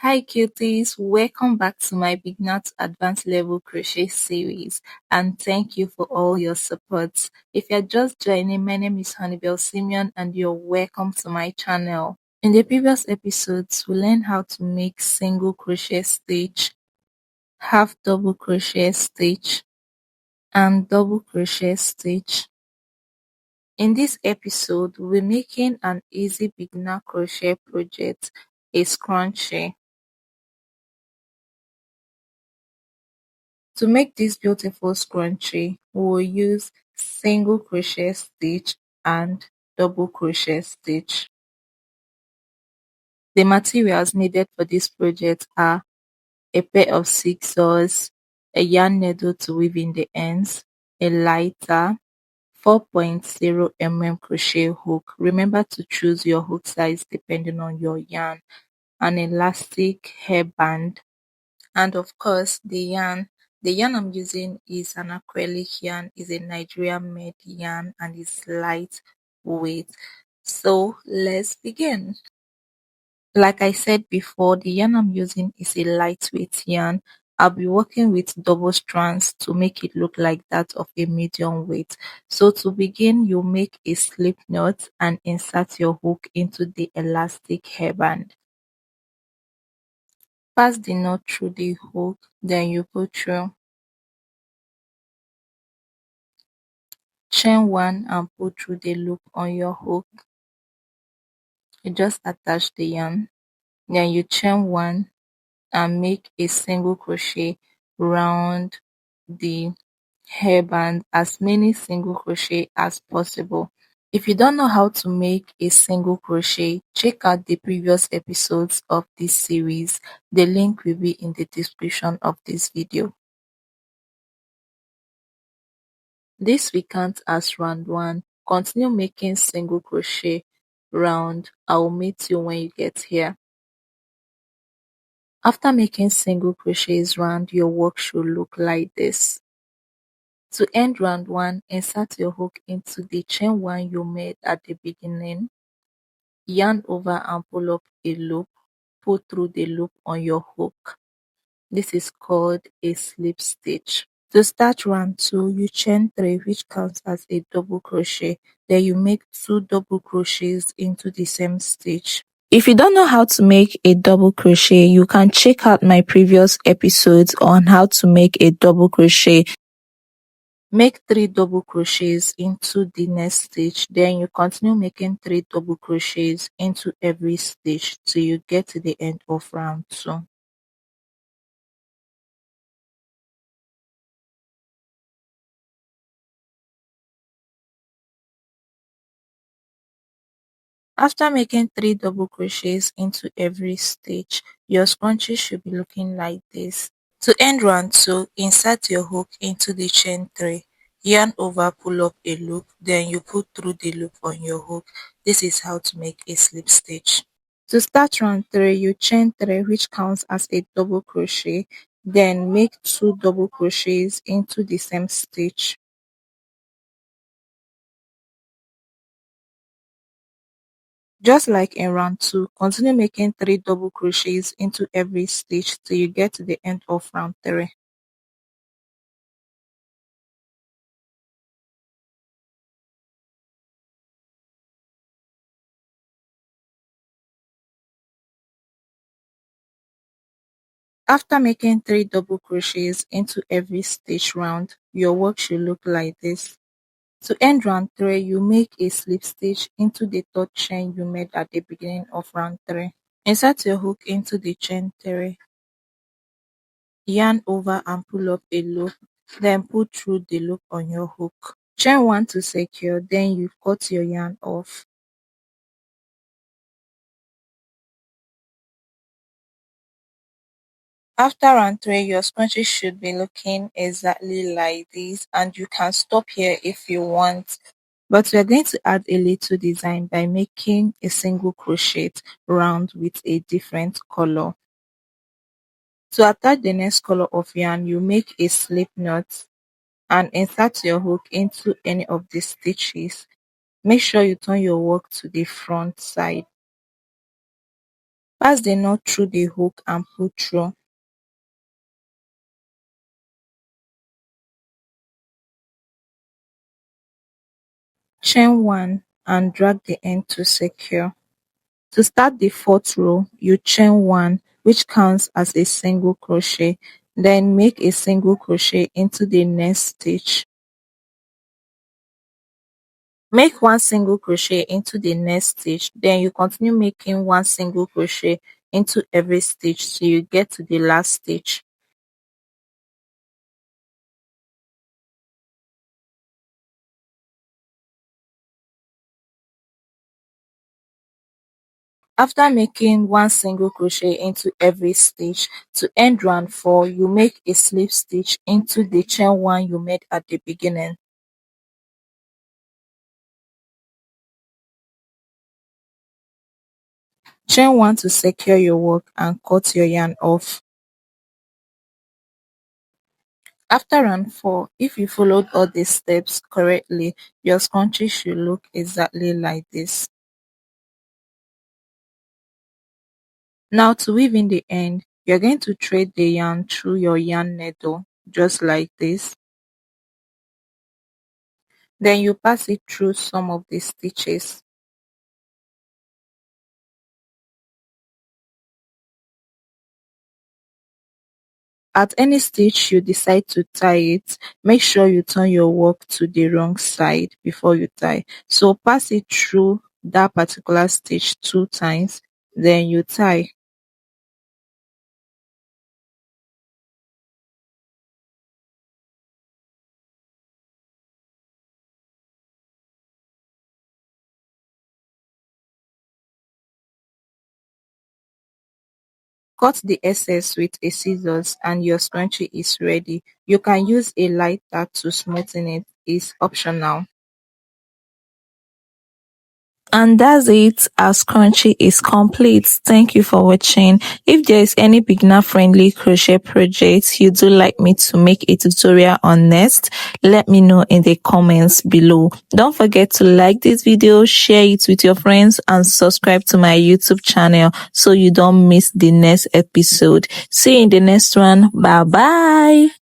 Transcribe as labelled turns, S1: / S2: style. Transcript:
S1: Hi cuties, welcome back to my beginner to advanced level crochet series and thank you for all your support. If you're just joining, my name is Honeybell Simeon and you're welcome to my channel. In the previous episodes, we learned how to make single crochet stitch, half double crochet stitch, and double crochet stitch. In this episode, we're making an easy beginner crochet project, a scrunchie. To make this beautiful scrunchie, we will use single crochet stitch and double crochet stitch. The materials needed for this project are a pair of scissors, a yarn needle to weave in the ends, a lighter, 4.0 mm crochet hook. Remember to choose your hook size depending on your yarn, an elastic hairband, and of course the yarn. The yarn I'm using is an acrylic yarn, is a Nigerian made yarn and is lightweight. So let's begin. Like I said before, the yarn I'm using is a lightweight yarn. I'll be working with double strands to make it look like that of a medium weight. So to begin, you make a slip knot and insert your hook into the elastic hairband. Pass the knot through the hook, then you pull through. Chain one and pull through the loop on your hook. You just attach the yarn. Then you chain one and make a single crochet round the hairband, as many single crochet as possible. If you don't know how to make a single crochet, check out the previous episodes of this series. The link will be in the description of this video. This we count as round 1. Continue making single crochet round. I will meet you when you get here. After making single crochets round, your work should look like this. To end round 1, insert your hook into the chain 1 you made at the beginning. Yarn over and pull up a loop. Pull through the loop on your hook. This is called a slip stitch. To start round 2, you chain 3, which counts as a double crochet. Then you make 2 double crochets into the same stitch. If you don't know how to make a double crochet, you can check out my previous episodes on how to make a double crochet. Make 3 double crochets into the next stitch. Then you continue making 3 double crochets into every stitch till you get to the end of round 2. After making 3 double crochets into every stitch, your scrunchie should be looking like this. To end round 2, insert your hook into the chain 3, yarn over, pull up a loop, then you pull through the loop on your hook. This is how to make a slip stitch. To start round 3, you chain 3, which counts as a double crochet, then make 2 double crochets into the same stitch. Just like in round 2, continue making 3 double crochets into every stitch till you get to the end of round 3. After making 3 double crochets into every stitch round, your work should look like this. To end round 3, you make a slip stitch into the third chain you made at the beginning of round 3. Insert your hook into the chain 3, yarn over and pull up a loop, then pull through the loop on your hook. Chain 1 to secure, then you cut your yarn off. After round 3, your scrunchie should be looking exactly like this, and you can stop here if you want. But we are going to add a little design by making a single crochet round with a different color. To attach the next color of yarn, you make a slip knot and insert your hook into any of the stitches. Make sure you turn your work to the front side. Pass the knot through the hook and pull through. Chain 1 and drag the end to secure. To start the 4th row, you chain 1, which counts as a single crochet, then make a single crochet into the next stitch. Make 1 single crochet into the next stitch, then you continue making 1 single crochet into every stitch till you get to the last stitch. After making 1 single crochet into every stitch, to end round 4, you make a slip stitch into the chain 1 you made at the beginning. Chain 1 to secure your work and cut your yarn off. After round 4, if you followed all the steps correctly, your scrunchie should look exactly like this. Now to weave in the end, you're going to thread the yarn through your yarn needle, just like this. Then you pass it through some of the stitches. At any stitch you decide to tie it, make sure you turn your work to the wrong side before you tie. So pass it through that particular stitch 2 times, then you tie. Cut the excess with a scissors and your scrunchie is ready. You can use a lighter to smoothen it, it's optional. And that's it. Our scrunchie is complete. Thank you for watching. If there is any beginner friendly crochet project you do like me to make a tutorial on next, let me know in the comments below. Don't forget to like this video, share it with your friends, and subscribe to my YouTube channel so you don't miss the next episode. See you in the next one. Bye bye.